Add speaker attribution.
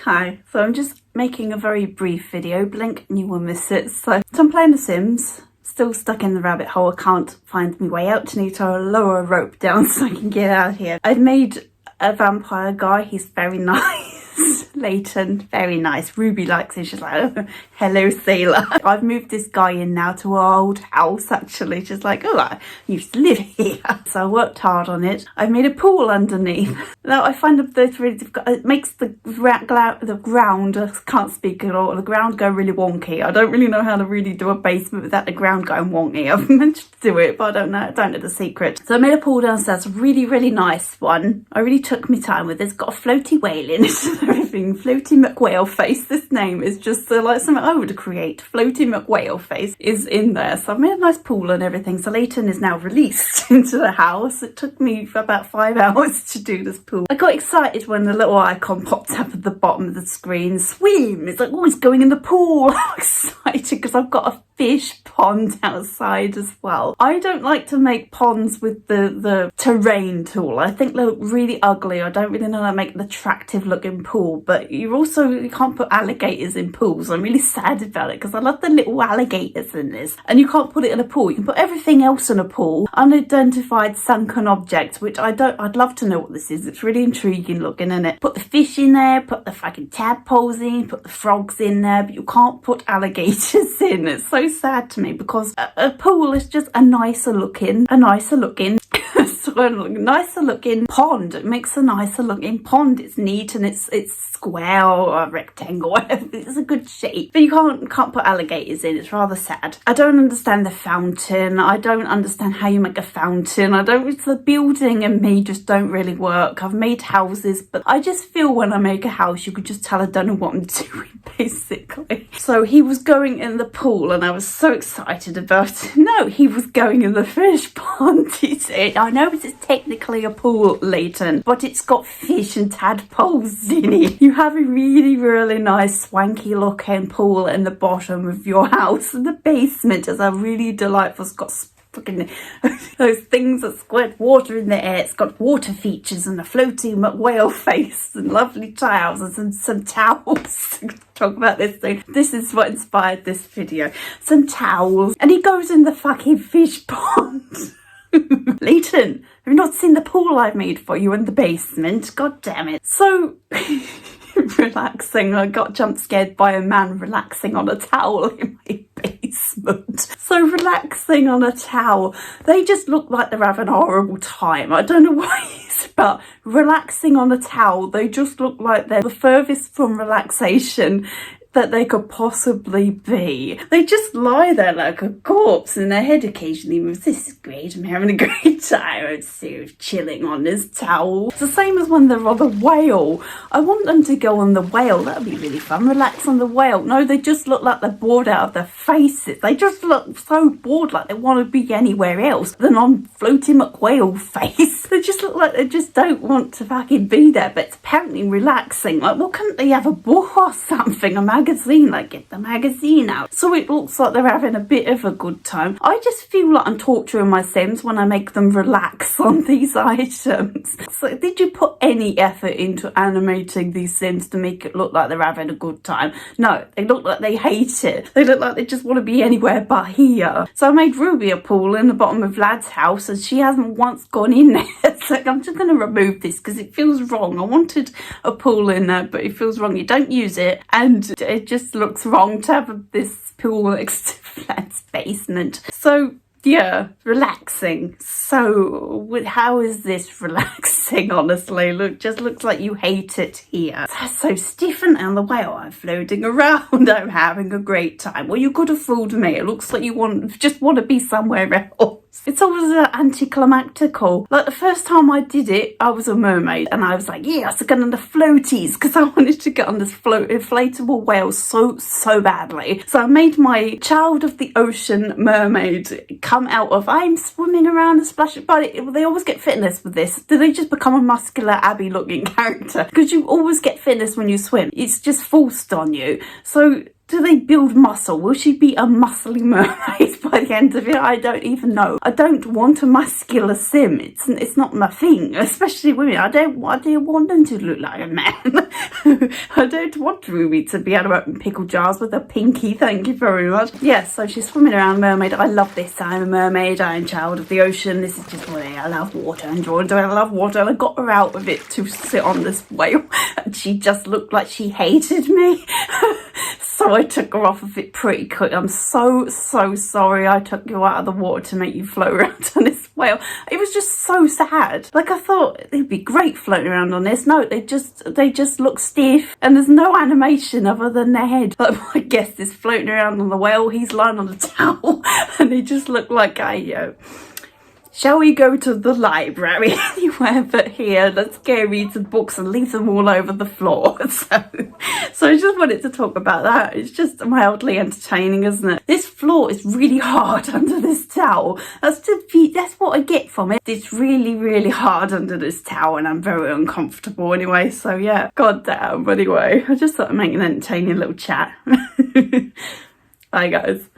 Speaker 1: Hi, so I'm just making a very brief video, blink and you will miss it. So I'm playing The Sims, still stuck in the rabbit hole. I can't find my way out. I need to lower a rope down so I can get out of here. I've made a vampire guy, he's very nice. Leighton, very nice. Ruby likes it. She's like, oh, hello sailor. I've moved this guy in now to our old house actually. She's like, oh, I used to live here. So I worked hard on it. I've made a pool underneath. Now I find that really difficult. It makes the ground, I can't speak at all, the ground go really wonky. I don't really know how to really do a basement without the ground going wonky. I've meant to do it, but I don't know the secret. So I made a pool downstairs, a really, really nice one. I really took my time with it. It's got a floaty whale in it and everything. Floaty McWhaleface. This name is just like something I would create. Floaty McWhaleface is in there. So I made a nice pool and everything. So Leighton is now released into the house. It took me about 5 hours to do this pool. I got excited when the little icon popped up at the bottom of the screen. Swim! It's like, oh, he's going in the pool. I'm excited because I've got a fish pond outside as well. I don't like to make ponds with the terrain tool. I think they look really ugly. I don't really know how to make an attractive looking pool, but you can't put alligators in pools. I'm really sad about it because I love the little alligators in this, and you can't put it in a pool. You can put everything else in a pool. Unidentified sunken object, which I'd love to know what this is. It's really intriguing looking, isn't it? Put the fish in there, put the fucking tadpoles in, put the frogs in there, but you can't put alligators in. It's so sad to me because a pool is just a nicer looking pond. It makes a nicer looking pond. It's neat and it's square or rectangle, whatever. It's a good shape, but you can't put alligators in. It's rather sad. I don't understand the fountain. I don't understand how you make a fountain. It's the building and me just don't really work. I've made houses, but I just feel when I make a house, you could just tell I don't know what I'm doing, basically. So he was going in the pool and I was so excited about it. No, he was going in the fish pond. He said, I know it's technically a pool, Leighton, but it's got fish and tadpoles in it. You have a really, really nice swanky looking pool in the bottom of your house, and the basement is a really delightful, it's got fucking those things that squirt water in the air. It's got water features and a floating whale face and lovely tiles and some towels. Talk about this thing. This is what inspired this video. Some towels. And he goes in the fucking fish pond. Leighton, have you not seen the pool I've made for you in the basement? God damn it. So relaxing. I got jump scared by a man relaxing on a towel in my basement. So relaxing on a towel. They just look like they're having a horrible time. I don't know why it's about relaxing on a towel. They just look like they're the furthest from relaxation that they could possibly be. They just lie there like a corpse and their head occasionally moves. This is great, I'm having a great time. I'm so chilling on this towel. It's the same as when they're on the whale. I want them to go on the whale. That'll be really fun. Relax on the whale. No, they just look like they're bored out of their faces. They just look so bored, like they want to be anywhere else than on floating McWhaleface. They just look like they just don't want to fucking be there, but it's apparently relaxing. Like, well, couldn't they have a book or something? A magazine, like get the magazine out. So it looks like they're having a bit of a good time. I just feel like I'm torturing my Sims when I make them relax on these items. So did you put any effort into animating these Sims to make it look like they're having a good time? No, they look like they hate it. They look like they just want to be anywhere but here. So I made Ruby a pool in the bottom of Vlad's house and she hasn't once gone in there. So I'm just going to remove this because it feels wrong. I wanted a pool in there, but it feels wrong. You don't use it and it just looks wrong to have this pool next to Vlad's basement. So yeah, relaxing. So how is this relaxing, honestly? Look, just looks like you hate it here. That's so stiffen on the whale. I'm floating around. I'm having a great time. Well, you could have fooled me. It looks like you just want to be somewhere else. It's always anticlimactical. Like the first time I did it, I was a mermaid and I was like, yeah, I get on the floaties because I wanted to get on this inflatable whale so badly. So I made my child of the ocean mermaid come out of, I'm swimming around and splashing, but they always get fitness with this. Do they just become a muscular Abby looking character? Because you always get fitness when you swim. It's just forced on you. So Do they build muscle? Will she be a muscly mermaid by the end of it? I don't even know. I don't want a muscular sim. It's not my thing, especially women. I don't want them to look like a man. I don't want Ruby to be able to open pickle jars with a pinky. Thank you very much. Yes, so she's swimming around mermaid. I love this. I'm a mermaid. I'm a child of the ocean. This is just what I love water and drawn to it. I love water, and I got her out of it to sit on this whale, and she just looked like she hated me. So I took her off of it pretty quick. I'm so sorry I took you out of the water to make you float around on this whale. It was just so sad. Like, I thought it'd be great floating around on this. No, they just look stiff, and there's no animation other than their head. Like, my guest is floating around on the whale, he's lying on a towel, and they just look like shall we go to the library? Anywhere but here. Let's go read some books and leave them all over the floor. So I just wanted to talk about that. It's just mildly entertaining, isn't it? This floor is really hard under this towel. That's what I get from it. It's really hard under this towel, and I'm very uncomfortable anyway. So yeah, god damn. But anyway, I just thought I'd make an entertaining little chat. Bye guys.